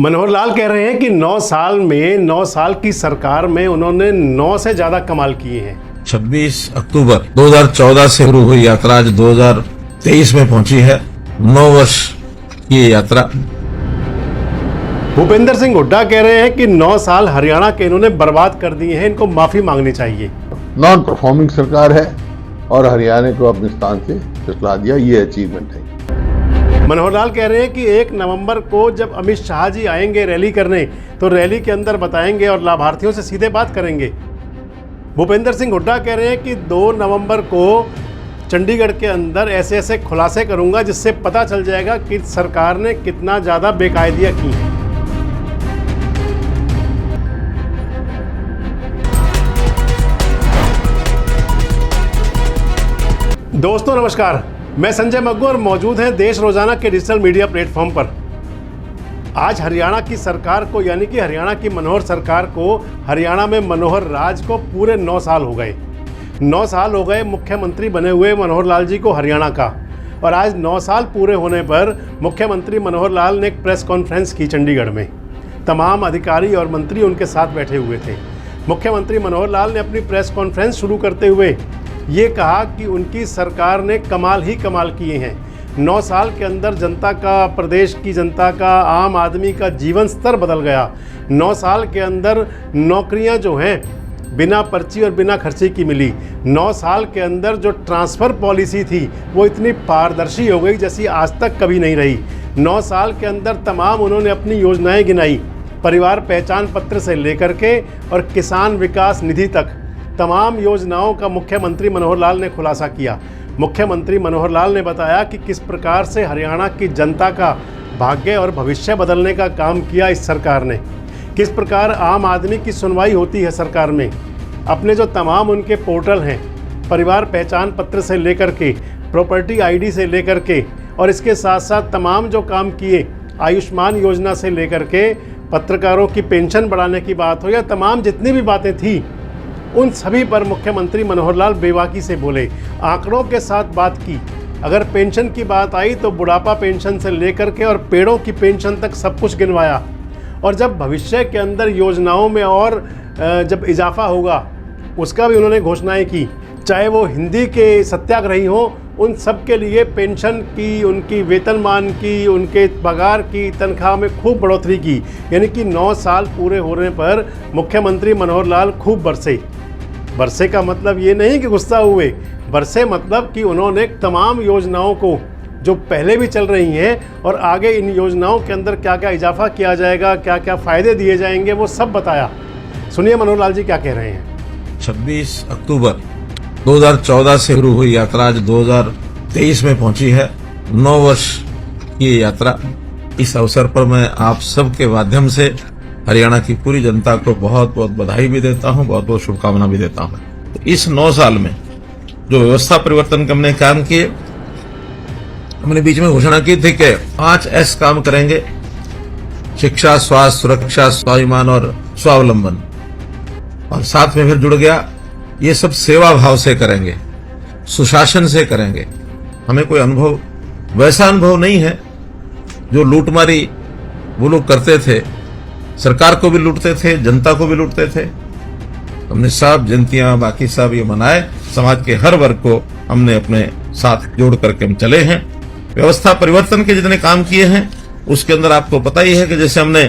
मनोहर लाल कह रहे हैं कि 9 साल की सरकार में उन्होंने 9 से ज्यादा कमाल किए हैं। 26 अक्टूबर 2014 से शुरू हुई यात्रा आज 2023 में पहुंची है। 9 वर्ष की ये यात्रा। भूपेंद्र सिंह हुड्डा कह रहे हैं कि 9 साल हरियाणा के इन्होंने बर्बाद कर दिए हैं, इनको माफी मांगनी चाहिए। नॉन परफॉर्मिंग सरकार है और हरियाणा को अपने स्थान से फिसला दिया, ये अचीवमेंट है। मनोहर लाल कह रहे हैं कि 1 नवंबर को जब अमित शाह जी आएंगे रैली करने, तो रैली के अंदर बताएंगे और लाभार्थियों से सीधे बात करेंगे। भूपेंद्र सिंह हुड्डा कह रहे हैं कि 2 नवंबर को चंडीगढ़ के अंदर ऐसे ऐसे खुलासे करूंगा जिससे पता चल जाएगा कि सरकार ने कितना ज़्यादा बेकायदियाँ की हैं। दोस्तों नमस्कार, मैं संजय मग्गू और मौजूद हैं देश रोजाना के डिजिटल मीडिया प्लेटफॉर्म पर। आज हरियाणा की सरकार को, यानी कि हरियाणा की मनोहर सरकार को, हरियाणा में मनोहर राज को पूरे 9 साल हो गए। 9 साल हो गए मुख्यमंत्री बने हुए मनोहर लाल जी को हरियाणा का। और आज 9 साल पूरे होने पर मुख्यमंत्री मनोहर लाल ने एक प्रेस कॉन्फ्रेंस की चंडीगढ़ में। तमाम अधिकारी और मंत्री उनके साथ बैठे हुए थे। मुख्यमंत्री मनोहर लाल ने अपनी प्रेस कॉन्फ्रेंस शुरू करते हुए ये कहा कि उनकी सरकार ने कमाल ही कमाल किए हैं। 9 साल के अंदर जनता का, प्रदेश की जनता का, आम आदमी का जीवन स्तर बदल गया। 9 साल के अंदर नौकरियां जो हैं बिना पर्ची और बिना खर्चे की मिली। 9 साल के अंदर जो ट्रांसफ़र पॉलिसी थी वो इतनी पारदर्शी हो गई जैसी आज तक कभी नहीं रही। 9 साल के अंदर तमाम उन्होंने अपनी योजनाएं गिनाई, परिवार पहचान पत्र से लेकर के और किसान विकास निधि तक तमाम योजनाओं का मुख्यमंत्री मनोहर लाल ने खुलासा किया। मुख्यमंत्री मनोहर लाल ने बताया कि किस प्रकार से हरियाणा की जनता का भाग्य और भविष्य बदलने का काम किया इस सरकार ने, किस प्रकार आम आदमी की सुनवाई होती है सरकार में। अपने जो तमाम उनके पोर्टल हैं, परिवार पहचान पत्र से लेकर के, प्रॉपर्टी आईडी से लेकर के, और इसके साथ साथ तमाम जो काम किए, आयुष्मान योजना से लेकर के, पत्रकारों की पेंशन बढ़ाने की बात हो या तमाम जितनी भी बातें थी, उन सभी पर मुख्यमंत्री मनोहर लाल बेबाकी से बोले, आंकड़ों के साथ बात की। अगर पेंशन की बात आई तो बुढ़ापा पेंशन से लेकर के और पेड़ों की पेंशन तक सब कुछ गिनवाया। और जब भविष्य के अंदर योजनाओं में और जब इजाफा होगा उसका भी उन्होंने घोषणाएं की। चाहे वो हिंदी के सत्याग्रही हों, उन सब के लिए पेंशन की, उनकी वेतनमान की, उनके पगार की, तनख्वाह में खूब बढ़ोतरी की। यानी कि 9 साल पूरे होने पर मुख्यमंत्री मनोहर लाल खूब बरसे का मतलब ये नहीं कि गुस्सा हुए, बरसे मतलब कि उन्होंने तमाम योजनाओं को जो पहले भी चल रही हैं और आगे इन योजनाओं के अंदर क्या क्या इजाफा किया जाएगा, क्या क्या फ़ायदे दिए जाएंगे, वो सब बताया। सुनिए मनोहर लाल जी क्या कह रहे हैं। 26 अक्टूबर 2014 से शुरू हुई यात्रा आज 2023 में पहुंची है। 9 वर्ष की ये यात्रा। इस अवसर पर मैं आप सबके माध्यम से हरियाणा की पूरी जनता को बहुत बहुत बधाई भी देता हूं, बहुत बहुत शुभकामना भी देता हूं। तो इस 9 साल में जो व्यवस्था परिवर्तन के हमने काम किए, हमने बीच में घोषणा की थी कि 5S काम करेंगे: शिक्षा, स्वास्थ्य, सुरक्षा, स्वाभिमान और स्वावलंबन। और साथ में फिर जुड़ गया, ये सब सेवा भाव से करेंगे, सुशासन से करेंगे। हमें कोई अनुभव, वैसा अनुभव नहीं है जो लूटमारी वो लोग करते थे, सरकार को भी लूटते थे, जनता को भी लूटते थे। हमने सब जयंतियां, बाकी सब ये मनाए, समाज के हर वर्ग को हमने अपने साथ जोड़ करके हम चले हैं। व्यवस्था परिवर्तन के जितने काम किए हैं उसके अंदर आपको पता ही है कि जैसे हमने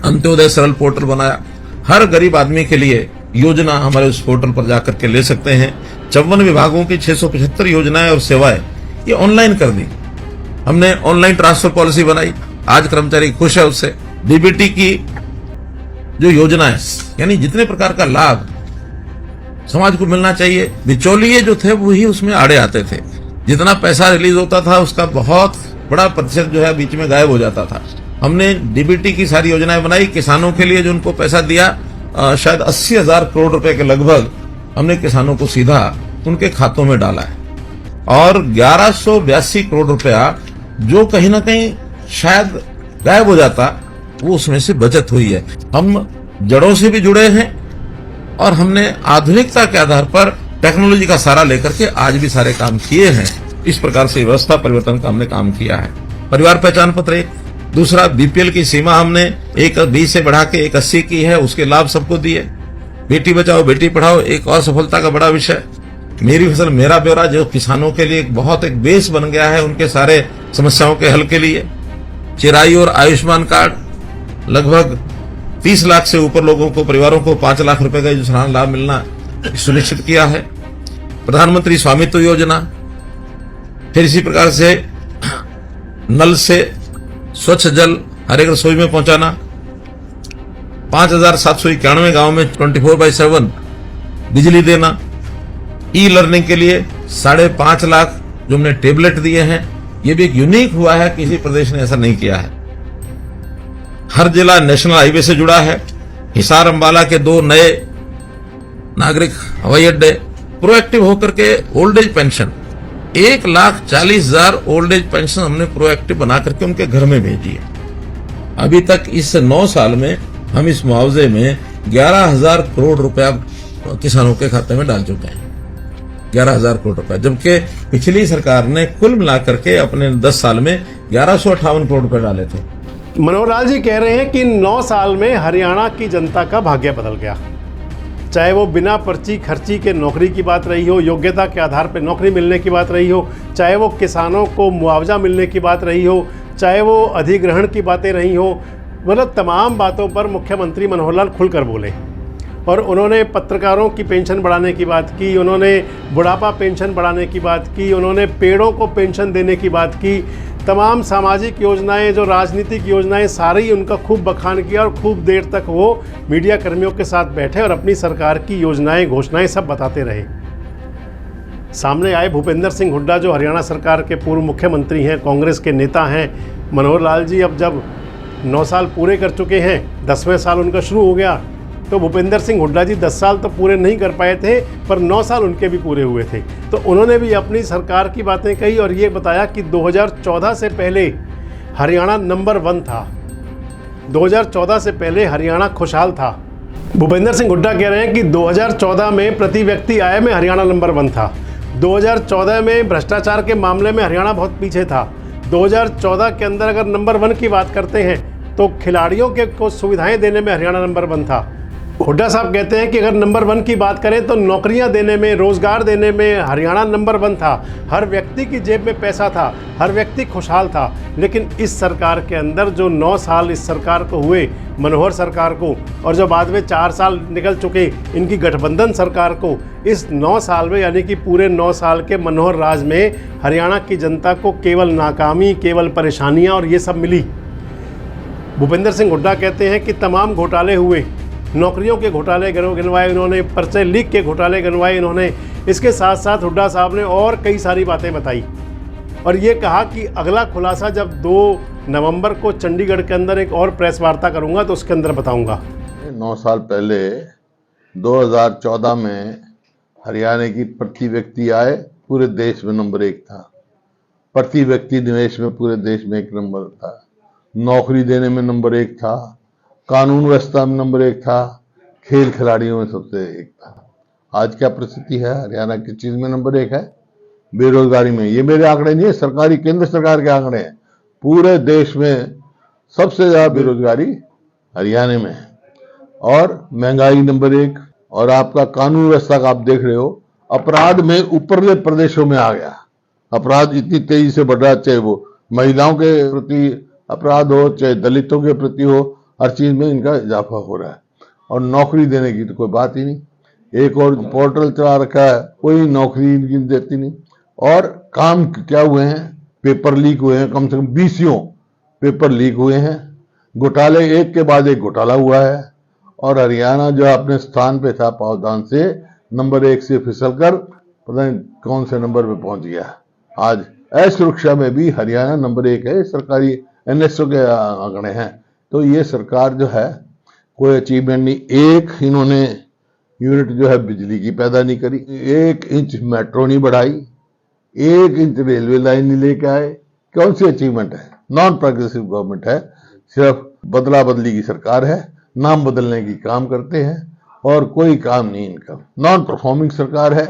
अंत्योदय सरल पोर्टल बनाया, हर गरीब आदमी के लिए योजना हमारे उस पोर्टल पर जाकर के ले सकते हैं। 54 विभागों की 675 योजनाएं और सेवाएं ये ऑनलाइन कर दी। हमने ऑनलाइन ट्रांसफर पॉलिसी बनाई, आज कर्मचारी खुश है उससे। डीबीटी की जो योजना है, यानी जितने प्रकार का लाभ समाज को मिलना चाहिए, बिचौलिए जो थे वही उसमें आड़े आते थे। जितना पैसा रिलीज होता था उसका बहुत बड़ा प्रतिशत जो है बीच में गायब हो जाता था। हमने डीबीटी की सारी योजनाएं बनाई। किसानों के लिए जो उनको पैसा दिया, शायद 80,000 करोड़ रुपए के लगभग हमने किसानों को सीधा उनके खातों में डाला है। और 1182 करोड़ रुपया जो कहीं ना कहीं शायद गायब हो जाता, वो उसमें से बचत हुई है। हम जड़ों से भी जुड़े हैं और हमने आधुनिकता के आधार पर टेक्नोलॉजी का सहारा लेकर के आज भी सारे काम किए हैं। इस प्रकार से व्यवस्था परिवर्तन का हमने काम किया है। परिवार पहचान पत्र एक दूसरा, बीपीएल की सीमा हमने 120 से बढ़ा के 180 की है, उसके लाभ सबको दिए। बेटी बचाओ बेटी पढ़ाओ एक और सफलता का बड़ा विषय। मेरी फसल मेरा ब्यौरा जो किसानों के लिए एक बेस बन गया है उनके सारे समस्याओं के हल के लिए। चिराई और आयुष्मान कार्ड लगभग 30 लाख से ऊपर लोगों को, परिवारों को 5 लाख रुपए का जो सालाना लाभ मिलना सुनिश्चित किया है। प्रधानमंत्री स्वामित्व योजना, फिर इसी प्रकार से नल से स्वच्छ जल हर एक रसोई में पहुंचाना, 5,791 गांव में 24/7 बिजली देना, ई लर्निंग के लिए 5.5 लाख जो हमने टेबलेट दिए हैं, ये भी एक यूनिक हुआ है, किसी प्रदेश ने ऐसा नहीं किया है। हर जिला नेशनल हाईवे से जुड़ा है। हिसार अंबाला के 2 नए नागरिक हवाई अड्डे। प्रोएक्टिव होकर के old age pension 1,40,000 old age pension हमने प्रोएक्टिव बना करके उनके घर में भेजी है। अभी तक इस 9 साल में हम इस मुआवजे में 11,000 करोड़ रुपया किसानों के खाते में डाल चुके हैं। 11,000 करोड़ रुपया, जबकि पिछली सरकार ने कुल मिलाकर के अपने 10 साल में 1158 करोड़ रुपए डाले थे। मनोहर लाल जी कह रहे हैं कि 9 साल में हरियाणा की जनता का भाग्य बदल गया। चाहे वो बिना पर्ची खर्ची के नौकरी की बात रही हो, योग्यता के आधार पर नौकरी मिलने की बात रही हो, चाहे वो किसानों को मुआवजा मिलने की बात रही हो, चाहे वो अधिग्रहण की बातें रही हो, मतलब तमाम बातों पर मुख्यमंत्री मनोहर लाल खुलकर बोले। और उन्होंने पत्रकारों की पेंशन बढ़ाने की बात की, उन्होंने बुढ़ापा पेंशन बढ़ाने की बात की, उन्होंने पेड़ों को पेंशन देने की बात की, तमाम सामाजिक योजनाएं, जो राजनीतिक योजनाएं, सारी उनका खूब बखान किया और खूब देर तक वो मीडिया कर्मियों के साथ बैठे और अपनी सरकार की योजनाएं, घोषणाएं सब बताते रहे। सामने आए भूपेंद्र सिंह हुड्डा, जो हरियाणा सरकार के पूर्व मुख्यमंत्री हैं, कांग्रेस के नेता हैं। मनोहर लाल जी अब जब 9 साल पूरे कर चुके हैं, 10वें साल उनका शुरू हो गया, तो भूपेंद्र सिंह हुड्डा जी 10 साल तो पूरे नहीं कर पाए थे, पर 9 साल उनके भी पूरे हुए थे। तो उन्होंने भी अपनी सरकार की बातें कही और ये बताया कि 2014 से पहले हरियाणा नंबर 1 था। 2014 से पहले हरियाणा खुशहाल था। भूपेंद्र सिंह हुड्डा कह रहे हैं कि 2014 में प्रति व्यक्ति आय में हरियाणा नंबर 1 था। 2014 में भ्रष्टाचार के मामले में हरियाणा बहुत पीछे था। 2014 के अंदर अगर नंबर 1 की बात करते हैं तो खिलाड़ियों के को सुविधाएं देने में हरियाणा नंबर 1 था। हुड्डा साहब कहते हैं कि अगर नंबर 1 की बात करें तो नौकरियां देने में, रोजगार देने में हरियाणा नंबर 1 था। हर व्यक्ति की जेब में पैसा था, हर व्यक्ति खुशहाल था। लेकिन इस सरकार के अंदर जो 9 साल इस सरकार को हुए, मनोहर सरकार को, और जो बाद में 4 साल निकल चुके इनकी गठबंधन सरकार को, इस 9 साल में, यानी कि पूरे 9 साल के मनोहर राज में हरियाणा की जनता को केवल नाकामी, केवल परेशानियाँ और ये सब मिली। भूपेंद्र सिंह हुड्डा कहते हैं कि तमाम घोटाले हुए, नौकरियों के घोटाले गिनवाए इन्होंने, पर्चे लीक के घोटाले गिनवाए इन्होंने। इसके साथ साथ हुड्डा साहब ने और कई सारी बातें बताई और ये कहा कि अगला खुलासा जब 2 नवंबर को चंडीगढ़ के अंदर एक और प्रेस वार्ता करूंगा तो उसके अंदर बताऊंगा। 9 साल पहले 2014 में हरियाणा की प्रति व्यक्ति आय पूरे देश में नंबर 1 था। प्रति व्यक्ति निवेश में पूरे देश में 1 नंबर था। नौकरी देने में नंबर 1 था। कानून व्यवस्था में नंबर 1 था। खेल खिलाड़ियों में सबसे 1 था। आज क्या परिस्थिति है? हरियाणा किस चीज में नंबर 1 है? बेरोजगारी में। ये मेरे आंकड़े नहीं है, सरकारी, केंद्र सरकार के आंकड़े हैं। पूरे देश में सबसे ज्यादा बेरोजगारी हरियाणा में है और महंगाई नंबर 1। और आपका कानून व्यवस्था का आप देख रहे हो, अपराध में ऊपरले प्रदेशों में आ गया। अपराध इतनी तेजी से बढ़ रहा है, चाहे वो महिलाओं के प्रति अपराध हो, चाहे दलितों के प्रति हो, हर चीज में इनका इजाफा हो रहा है। और नौकरी देने की तो कोई बात ही नहीं। एक और पोर्टल चला रखा है, कोई नौकरी इनकी देती नहीं। और काम क्या हुए हैं? पेपर लीक हुए हैं, कम से कम 20 पेपर लीक हुए हैं। घोटाले एक के बाद एक घोटाला हुआ है। और हरियाणा जो अपने स्थान पे था पावदान से नंबर 1 से फिसलकर पता नहीं कौन से नंबर पे पहुंच गया। आज असुरक्षा में भी हरियाणा नंबर 1 है। सरकारी एनएसओ के आंकड़े हैं। तो ये सरकार जो है कोई अचीवमेंट नहीं। एक इन्होंने यूनिट जो है बिजली की पैदा नहीं करी, 1 इंच मेट्रो नहीं बढ़ाई, 1 इंच रेलवे लाइन नहीं लेके आए। कौन सी अचीवमेंट है? नॉन प्रोग्रेसिव गवर्नमेंट है, सिर्फ बदला बदली की सरकार है, नाम बदलने की काम करते हैं और कोई काम नहीं इनका। नॉन परफॉर्मिंग सरकार है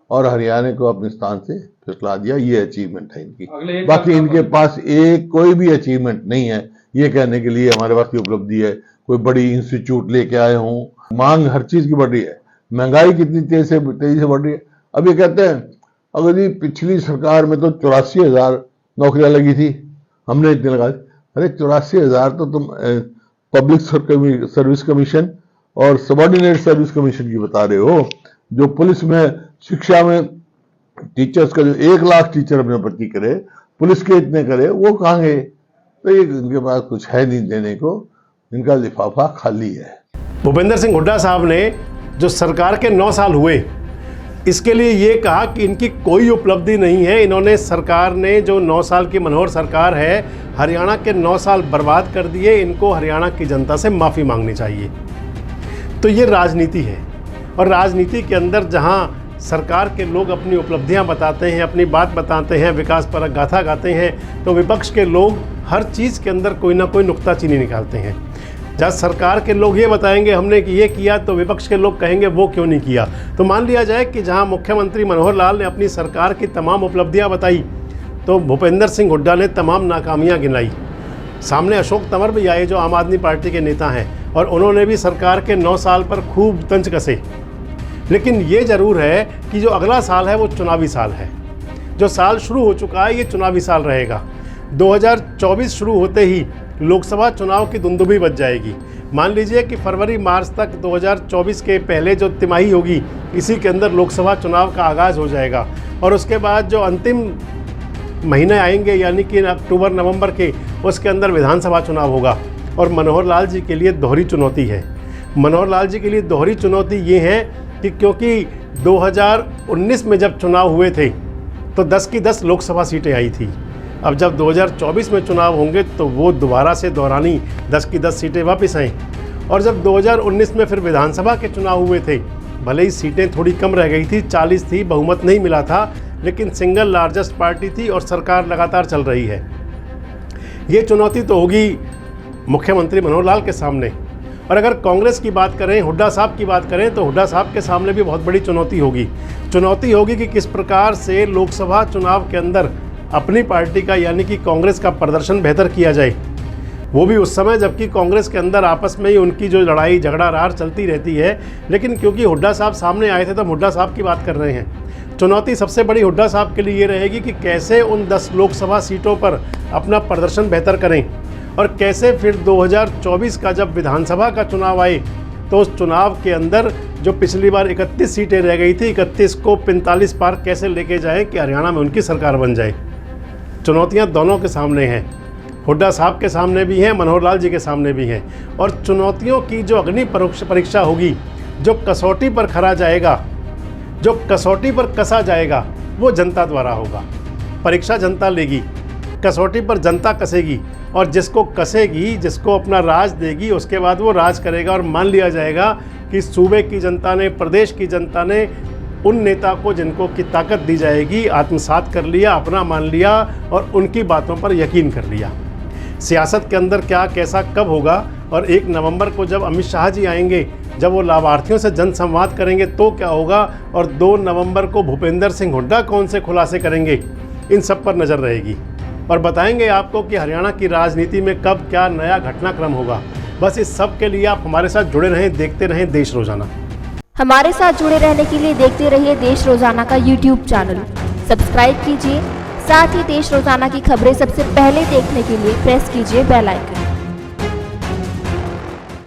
और हरियाणा को अपने स्थान से फिसला दिया। ये अचीवमेंट है इनकी। बाकी इनके पास कोई भी अचीवमेंट नहीं है। ये कहने के लिए हमारे पास की उपलब्धि है, कोई बड़ी इंस्टीट्यूट लेके आए हों। मांग हर चीज की बढ़ रही है, महंगाई कितनी तेजी से बढ़ रही है। अब ये कहते हैं अगर जी पिछली सरकार में तो 84,000 नौकरियां लगी थी, हमने इतनी लगा दी। अरे 84,000 तो तुम पब्लिक सर्विस कमीशन और सबॉर्डिनेट सर्विस कमीशन की बता रहे हो। जो पुलिस में, शिक्षा में टीचर्स का जो 1 लाख टीचर अपने भर्ती करे, पुलिस के इतने करे, वो कहाँ गए? तो ये इनके पास कुछ है नहीं देने को, इनका लिफाफा खाली है। भूपेंद्र सिंह हुड्डा साहब ने जो सरकार के 9 साल हुए, इसके लिए ये कहा कि इनकी कोई उपलब्धि नहीं है। इन्होंने, सरकार ने जो 9 साल की मनोहर सरकार है, हरियाणा के 9 साल बर्बाद कर दिए। इनको हरियाणा की जनता से माफ़ी मांगनी चाहिए। तो ये राजनीति है, और राजनीति के अंदर जहाँ सरकार के लोग अपनी उपलब्धियां बताते हैं, अपनी बात बताते हैं, विकास परक गाथा गाते हैं, तो विपक्ष के लोग हर चीज़ के अंदर कोई ना कोई नुक्ताचीनी निकालते हैं। जब सरकार के लोग ये बताएंगे हमने कि ये किया, तो विपक्ष के लोग कहेंगे वो क्यों नहीं किया। तो मान लिया जाए कि जहां मुख्यमंत्री मनोहर लाल ने अपनी सरकार की तमाम उपलब्धियां बताई, तो भूपेंद्र सिंह हुड्डा ने तमाम नाकामियां गिनाई। सामने अशोक तंवर भी आए जो आम आदमी पार्टी के नेता हैं, और उन्होंने भी सरकार के 9 साल पर खूब तंज कसे। लेकिन ये ज़रूर है कि जो अगला साल है वो चुनावी साल है। जो साल शुरू हो चुका है ये चुनावी साल रहेगा। 2024 शुरू होते ही लोकसभा चुनाव की दुंदुभी बज जाएगी। मान लीजिए कि फरवरी मार्च तक 2024 के पहले जो तिमाही होगी, इसी के अंदर लोकसभा चुनाव का आगाज़ हो जाएगा। और उसके बाद जो अंतिम महीने आएंगे, यानी कि अक्टूबर नवंबर के, उसके अंदर विधानसभा चुनाव होगा। और मनोहर लाल जी के लिए दोहरी चुनौती है। मनोहर लाल जी के लिए दोहरी चुनौती ये है कि क्योंकि 2019 में जब चुनाव हुए थे तो 10 की 10 लोकसभा सीटें आई थी। अब जब 2024 में चुनाव होंगे तो वो दोबारा से दोहरानी 10 की 10 सीटें वापस आएँ। और जब 2019 में फिर विधानसभा के चुनाव हुए थे, भले ही सीटें थोड़ी कम रह गई थी, 40 थी, बहुमत नहीं मिला था, लेकिन सिंगल लार्जेस्ट पार्टी थी और सरकार लगातार चल रही है। ये चुनौती तो होगी मुख्यमंत्री मनोहर लाल के सामने। और अगर कांग्रेस की बात करें, हुड्डा साहब की बात करें, तो हुड्डा साहब के सामने भी बहुत बड़ी चुनौती होगी। चुनौती होगी कि किस प्रकार से लोकसभा चुनाव के अंदर अपनी पार्टी का, यानी कि कांग्रेस का प्रदर्शन बेहतर किया जाए। वो भी उस समय जबकि कांग्रेस के अंदर आपस में ही उनकी जो लड़ाई झगड़ा रार चलती रहती है। लेकिन क्योंकि हुड्डा साहब सामने आए थे तो हुड्डा साहब की बात कर रहे हैं। चुनौती सबसे बड़ी हुड्डा साहब के लिए ये रहेगी कि कैसे उन 10 लोकसभा सीटों पर अपना प्रदर्शन बेहतर करें, और कैसे फिर 2024 का जब विधानसभा का चुनाव आए तो उस चुनाव के अंदर जो पिछली बार 31 सीटें रह गई थी, 31 को 45 पार कैसे लेके जाए कि हरियाणा में उनकी सरकार बन जाए। चुनौतियां दोनों के सामने हैं, हुड्डा साहब के सामने भी हैं, मनोहर लाल जी के सामने भी हैं। और चुनौतियों की जो अग्नि परीक्षा होगी, जो कसौटी पर खरा जाएगा, जो कसौटी पर कसा जाएगा, वो जनता द्वारा होगा। परीक्षा जनता लेगी, कसौटी पर जनता कसेगी, और जिसको कसेगी, जिसको अपना राज देगी, उसके बाद वो राज करेगा। और मान लिया जाएगा कि सूबे की जनता ने, प्रदेश की जनता ने उन नेता को जिनको की ताकत दी जाएगी आत्मसात कर लिया, अपना मान लिया, और उनकी बातों पर यकीन कर लिया। सियासत के अंदर क्या, कैसा, कब होगा, और 1 नवंबर को जब अमित शाह जी आएंगे, जब वो लाभार्थियों से जनसंवाद करेंगे तो क्या होगा, और 2 नवंबर को भूपेंद्र सिंह हुड्डा कौन से खुलासे करेंगे, इन सब पर नज़र रहेगी। और बताएंगे आपको कि हरियाणा की राजनीति में कब क्या नया घटनाक्रम होगा। बस इस सब के लिए आप हमारे साथ जुड़े रहें, देखते रहें देश रोजाना। हमारे साथ जुड़े रहने के लिए देखते रहिए देश रोजाना का YouTube चैनल सब्सक्राइब कीजिए। साथ ही देश रोजाना की खबरें सबसे पहले देखने के लिए प्रेस कीजिए बेल आइकन।